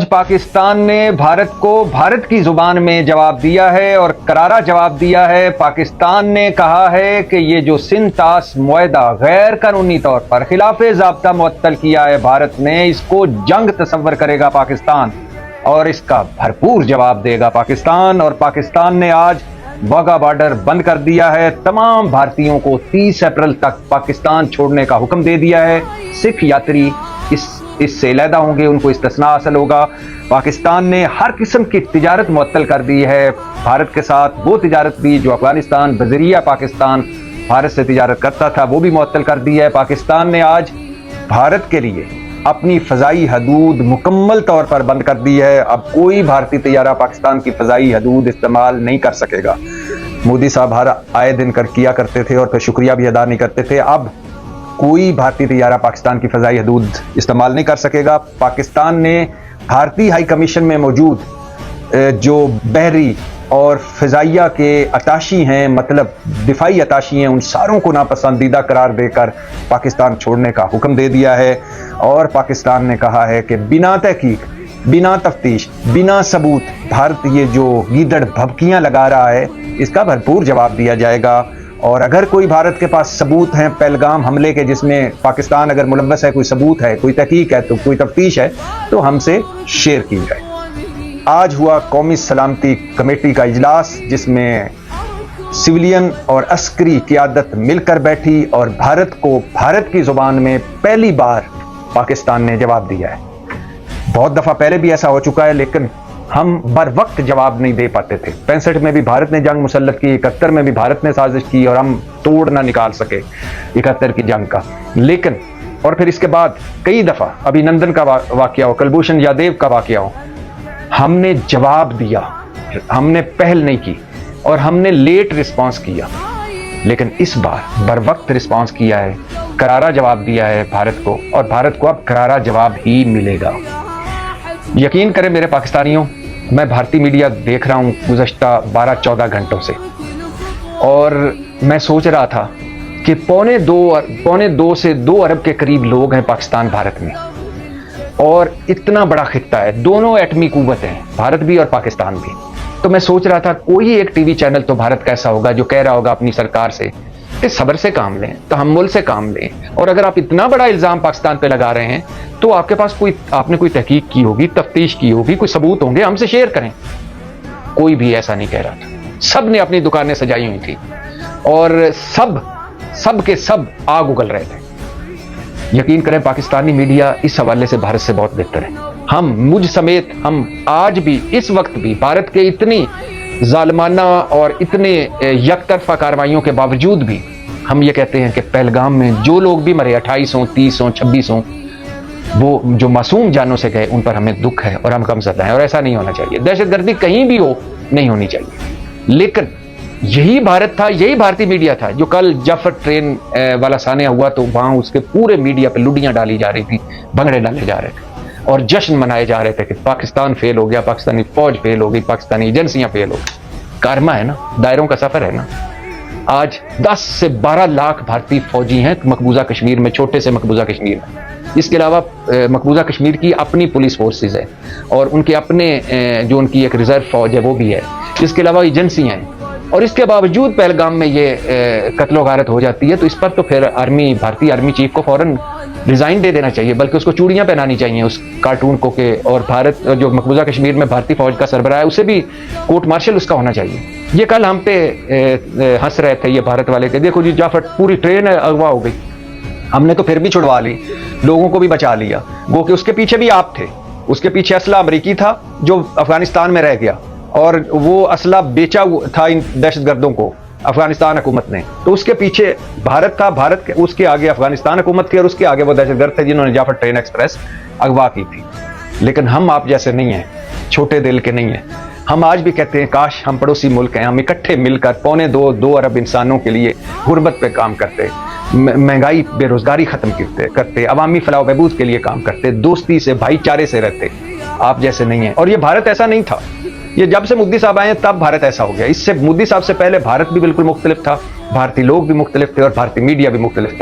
पाकिस्तान ने भारत को भारत की जुबान में जवाब दिया है और करारा जवाब दिया है। पाकिस्तान ने कहा है कि ये जो सिंतास मुआहदा गैर कानूनी तौर पर खिलाफे ज़ाब्ता मुअत्तल किया है भारत ने, इसको जंग तस्वर करेगा पाकिस्तान और इसका भरपूर जवाब देगा पाकिस्तान। और पाकिस्तान ने आज वाघा बॉर्डर बंद कर दिया है। तमाम भारतीयों को 30 अप्रैल तक पाकिस्तान छोड़ने का हुक्म दे दिया है। सिख यात्री इससे अलहदा होंगे, उनको इस्तिस्ना हासिल होगा। पाकिस्तान ने हर किस्म की तिजारत मुअत्तल कर दी है भारत के साथ। वो तिजारत भी जो अफगानिस्तान बजरिया पाकिस्तान भारत से तिजारत करता था, वो भी मुअत्तल कर दी है। पाकिस्तान ने आज भारत के लिए अपनी फ़ज़ाई हदूद मुकम्मल तौर पर बंद कर दी है। अब कोई भारतीय तैयारा पाकिस्तान की फ़ज़ाई हदूद इस्तेमाल नहीं कर सकेगा। मोदी साहब हर आए दिन किया करते थे और फिर शुक्रिया भी अदा नहीं करते थे। अब कोई भारतीय तैयारा पाकिस्तान की फ़ज़ाई हदूद इस्तेमाल नहीं कर सकेगा। पाकिस्तान ने भारतीय हाई कमीशन में मौजूद जो बहरी और फ़िज़ाइया के अताशी हैं, मतलब दिफाई अताशी हैं, उन सारों को नापसंदीदा करार देकर पाकिस्तान छोड़ने का हुक्म दे दिया है। और पाकिस्तान ने कहा है कि बिना तहकीक, बिना तफ्तीश, बिना सबूत भारत ये जो गीदड़ भभकियाँ लगा रहा है, इसका भरपूर जवाब दिया जाएगा। और अगर कोई भारत के पास सबूत हैं पहलगाम हमले के, जिसमें पाकिस्तान अगर मुलव्वस है, कोई सबूत है, कोई तहकीक है, तो कोई तफ्तीश है, तो हमसे शेयर की जाए। आज हुआ कौमी सलामती कमेटी का इजलास, जिसमें सिविलियन और अस्करी क़ियादत मिलकर बैठी और भारत को भारत की ज़ुबान में पहली बार पाकिस्तान ने जवाब दिया है। बहुत दफ़ा पहले भी ऐसा हो चुका है, लेकिन हम बर वक्त जवाब नहीं दे पाते थे। 65 में भी भारत ने जंग मुसल्लत की, 71 में भी भारत ने साजिश की और हम तोड़ ना निकाल सके 71 की जंग का। लेकिन और फिर इसके बाद कई दफ़ा अभिनंदन का वाक़या हो, कुलभूषण यादव का वाक़या हो, हमने जवाब दिया, हमने पहल नहीं की और हमने लेट रिस्पांस किया। लेकिन इस बार बर वक्त रिस्पांस किया है, करारा जवाब दिया है भारत को, और भारत को अब करारा जवाब ही मिलेगा। यकीन करें मेरे पाकिस्तानियों, मैं भारतीय मीडिया देख रहा हूँ गुज़श्ता 12-14 घंटों से, और मैं सोच रहा था कि पौने दो से 2 अरब के करीब लोग हैं पाकिस्तान भारत में, और इतना बड़ा खित्ता है, दोनों एटमी कुव्वत हैं, भारत भी और पाकिस्तान भी। तो मैं सोच रहा था कोई एक टीवी चैनल तो भारत का ऐसा होगा जो कह रहा होगा अपनी सरकार से कि सब्र से काम लें, तहम्मुल से काम लें, और अगर आप इतना बड़ा इल्ज़ाम पाकिस्तान पे लगा रहे हैं तो आपके पास आपने कोई तहकीक की होगी, तफ्तीश की होगी, कोई सबूत होंगे, हमसे शेयर करें। कोई भी ऐसा नहीं कह रहा था। सब ने अपनी दुकानें सजाई हुई थी और सब के सब आग उगल रहे थे। यकीन करें पाकिस्तानी मीडिया इस हवाले से भारत से बहुत बेहतर है। मुझ समेत हम आज भी इस वक्त भी भारत के इतनी जालिमाना और इतने यकतरफा कार्रवाइयों के बावजूद भी हम ये कहते हैं कि पहलगाम में जो लोग भी मरे, 2800, 3000, 2600, वो जो मासूम जानों से गए, उन पर हमें दुख है और हम गमज़दा हैं, और ऐसा नहीं होना चाहिए। दहशतगर्दी कहीं भी हो, नहीं होनी चाहिए। लेकिन यही भारत था, यही भारतीय मीडिया था जो कल जाफर ट्रेन वाला सानिया हुआ तो वहाँ उसके पूरे मीडिया पर लुडियाँ डाली जा रही थी, भंगड़े डाले जा रहे थे और जश्न मनाए जा रहे थे कि पाकिस्तान फेल हो गया, पाकिस्तानी फौज फेल हो गई, पाकिस्तानी एजेंसियां फेल हो गई। कारमा है ना, दायरों का सफर है ना। आज 10 से 12 लाख भारतीय फौजी हैं मकबूजा कश्मीर में, छोटे से मकबूजा कश्मीर में। इसके अलावा मकबूजा कश्मीर की अपनी पुलिस फोर्सेस है और उनके अपने जो उनकी एक रिजर्व फौज है वो भी है। इसके अलावा एजेंसियां हैं, और इसके बावजूद पहलगाम में ये कत्लो गारत हो जाती है। तो इस पर तो फिर भारतीय आर्मी चीफ को फौरन रिजाइन दे देना चाहिए, बल्कि उसको चूड़ियां पहनानी चाहिए उस कार्टून को के। और भारत जो मकबूजा कश्मीर में भारतीय फौज का सरबराह है, उसे भी कोर्ट मार्शल उसका होना चाहिए। ये कल हम पे हंस रहे थे ये भारत वाले के, देखो जी जाफर पूरी ट्रेन अगवा हो गई, हमने तो फिर भी छुड़वा ली, लोगों को भी बचा लिया। गो कि उसके पीछे भी आप थे, उसके पीछे असला अमरीकी था जो अफगानिस्तान में रह गया, और वो असला बेचा था इन दहशतगर्दों को अफगानिस्तान हुकूमत ने। तो उसके पीछे भारत था, भारत के उसके आगे अफगानिस्तान हुकूमत थी, और उसके आगे वो दहशतगर्द थे जिन्होंने जाफर ट्रेन एक्सप्रेस अगवा की थी। लेकिन हम आप जैसे नहीं हैं, छोटे दिल के नहीं हैं। हम आज भी कहते हैं काश हम पड़ोसी मुल्क हैं, हम इकट्ठे मिलकर 2 अरब इंसानों के लिए गुर्बत पे काम करते, महंगाई बेरोजगारी खत्म करते, अवामी फलाह बहबूद के लिए काम करते, दोस्ती से भाईचारे से रहते। आप जैसे नहीं हैं। और ये भारत ऐसा नहीं था, ये जब से मोदी साहब आए तब भारत ऐसा हो गया। इससे मोदी साहब से पहले भारत भी बिल्कुल मुख्तलिफ था, भारतीय लोग भी मुख्तलिफ थे और भारतीय मीडिया भी मुख्तलिफ था।